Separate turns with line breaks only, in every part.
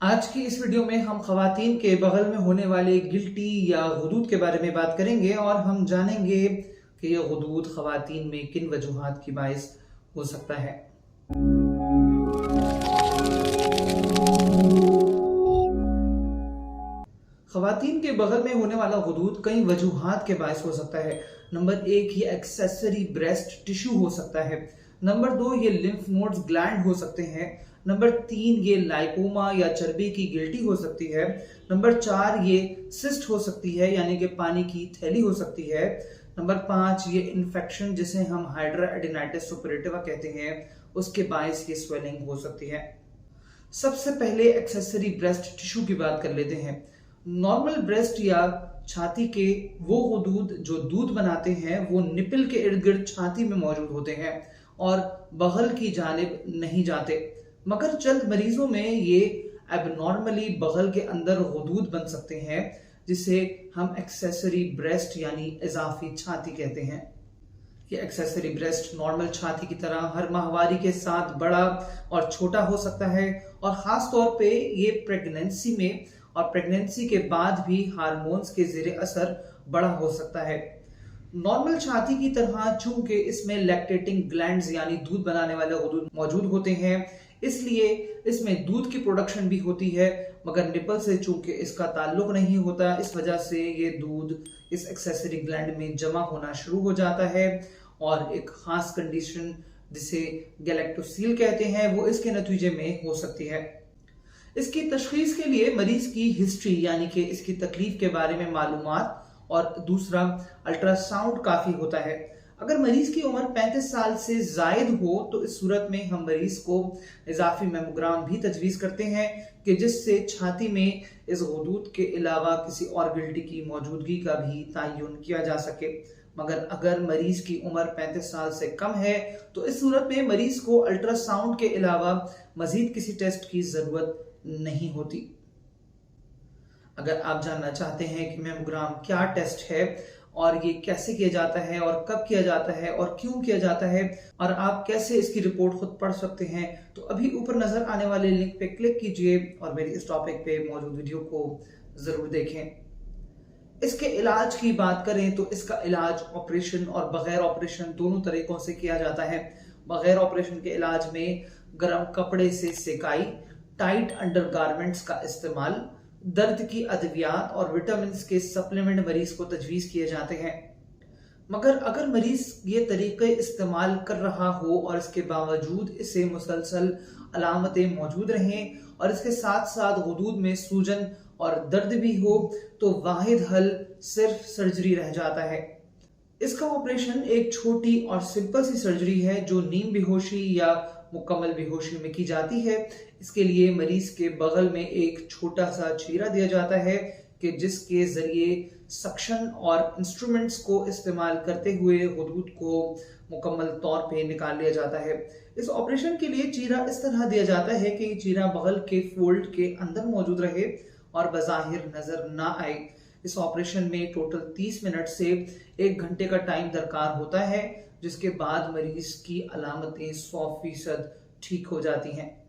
आज की इस वीडियो में हम खवातीन के बगल में होने वाले गिल्टी या गुदूद के बारे में बात करेंगे और हम जानेंगे कि यह गुदूद खवातीन में किन वजूहात की बाइस हो सकता है। खवातीन के बगल में होने वाला गुदूद कई वजूहात के बायस हो सकता है। नंबर एक, ये एक्सेसरी ब्रेस्ट टिश्यू हो सकता है। नंबर दो, ये लिम्फ नोड्स ग्लैंड हो सकते हैं। नंबर तीन, ये लाइपोमा या चर्बी की गिल्टी हो सकती है। नंबर चार, ये सिस्ट हो सकती है यानी कि पानी की थैली हो सकती है। नंबर पांच, ये इन्फेक्शन जिसे हम हाइड्राएडिनाइटिस सुपरेटिवा कहते हैं उसके बायस ये स्वेलिंग हो सकती है। सबसे पहले एक्सेसरी ब्रेस्ट टिश्यू की बात कर लेते हैं। नॉर्मल ब्रेस्ट या छाती के वो गुदूद जो दूध बनाते हैं वो निपल के इर्द गिर्द छाती में मौजूद होते हैं और बगल की जानिब नहीं जाते, मगर चंद मरीजों में ये एबनॉर्मली बगल के अंदर गुदूद बन सकते हैं जिसे हम एक्सेसरी ब्रेस्ट यानी इजाफी छाती कहते हैं। ये एक्सेसरी ब्रेस्ट नॉर्मल छाती की तरह हर माहवारी के साथ बड़ा और छोटा हो सकता है और खास तौर पे ये प्रेगनेंसी में और प्रेगनेंसी के बाद भी हार्मोन्स के जेर असर बड़ा हो सकता है। नॉर्मल छाती की तरह चूंकि इसमें लैक्टेटिंग ग्लैंड्स यानी दूध बनाने वाले गुदूद मौजूद होते हैं, इसलिए इसमें दूध की प्रोडक्शन भी होती है, मगर निपल से चूंकि इसका ताल्लुक नहीं होता, इस वजह से ये दूध इस एक्सेसरी ग्लैंड में जमा होना शुरू हो जाता है और एक खास कंडीशन जिसे गैलेक्टोसील कहते हैं वो इसके नतीजे में हो सकती है। इसकी तशखीस के लिए मरीज की हिस्ट्री यानी कि इसकी तकलीफ के बारे में मालूमात और दूसरा अल्ट्रासाउंड काफी होता है। अगर मरीज की उम्र 35 साल से जायद हो तो इस सूरत में हम मरीज को इजाफी मेमोग्राम भी तजवीज करते हैं कि जिससे छाती में इस गुदूद के अलावा किसी और गिल्टी की मौजूदगी का भी तयन किया जा सके। मगर अगर मरीज की उम्र 35 साल से कम है तो इस सूरत में मरीज को अल्ट्रासाउंड के अलावा मजीद किसी टेस्ट की जरूरत नहीं होती। अगर आप जानना चाहते हैं कि मेमोग्राम क्या टेस्ट है और ये कैसे किया जाता है और कब किया जाता है और क्यों किया जाता है और आप कैसे इसकी रिपोर्ट खुद पढ़ सकते हैं, तो अभी ऊपर नजर आने वाले लिंक पे क्लिक कीजिए और मेरी इस टॉपिक पे मौजूद वीडियो को जरूर देखें। इसके इलाज की बात करें तो इसका इलाज ऑपरेशन और बगैर ऑपरेशन दोनों तरीकों से किया जाता है। बगैर ऑपरेशन के इलाज में गर्म कपड़े से सेकाई, टाइट अंडरगारमेंट्स का इस्तेमाल, दर्द की अद्वियात और विटामिन के सप्लीमेंट मरीज को तजवीज किए जाते हैं। मगर अगर मरीज ये तरीके इस्तेमाल कर रहा हो और इसके बावजूद इसे मुसलसल अलामतें मौजूद रहें और इसके साथ साथ गुदूद में सूजन और दर्द भी हो तो वाहिद हल सिर्फ सर्जरी रह जाता है। इसका ऑपरेशन एक छोटी और सिंपल सी सर्जरी है जो नीम बेहोशी या मुकम्मल बेहोशी में की जाती है। इसके लिए मरीज के बगल में एक छोटा सा चीरा दिया जाता है कि जिसके जरिए सक्शन और इंस्ट्रूमेंट्स को इस्तेमाल करते हुए गुदूद को मुकम्मल तौर पे निकाल लिया जाता है। इस ऑपरेशन के लिए चीरा इस तरह दिया जाता है कि चीरा बगल के फोल्ड के अंदर मौजूद रहे और बज़ाहिर नजर ना आए। इस ऑपरेशन में टोटल 30 मिनट से 1 घंटे का टाइम दरकार होता है, जिसके बाद मरीज की अलामतें 100% ठीक हो जाती हैं।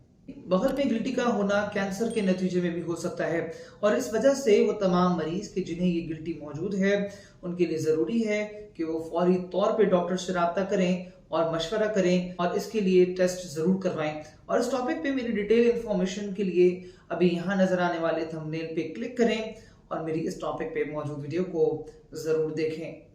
बगल में गिल्टी का होना कैंसर के नतीजे में भी हो सकता है और इस वजह से वो तमाम मरीज के जिन्हें ये गिल्टी मौजूद है उनके लिए जरूरी है कि वो फौरी तौर पे डॉक्टर से राब्ता करें और मशवरा करें और इसके लिए टेस्ट जरूर करवाएं। और इस टॉपिक पे मेरी डिटेल इंफॉर्मेशन के लिए अभी यहाँ नजर आने वाले थंबनेल पे क्लिक करें और मेरी इस टॉपिक पे मौजूद वीडियो को जरूर देखें।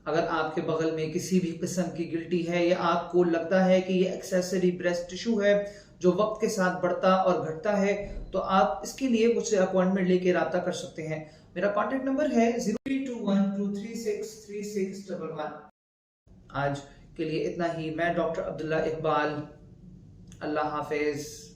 अगर आपके बगल में किसी भी किस्म की गिल्टी है या आपको लगता है कि ये एक्सेसरी ब्रेस्ट टिश्यू है जो वक्त के साथ बढ़ता और घटता है, तो आप इसके लिए मुझसे अपॉइंटमेंट लेके राब्ता कर सकते हैं। मेरा कॉन्टेक्ट नंबर है 032123636111। आज के लिए इतना ही। मैं डॉक्टर अब्दुल्ला इकबाल। अल्लाह हाफिज।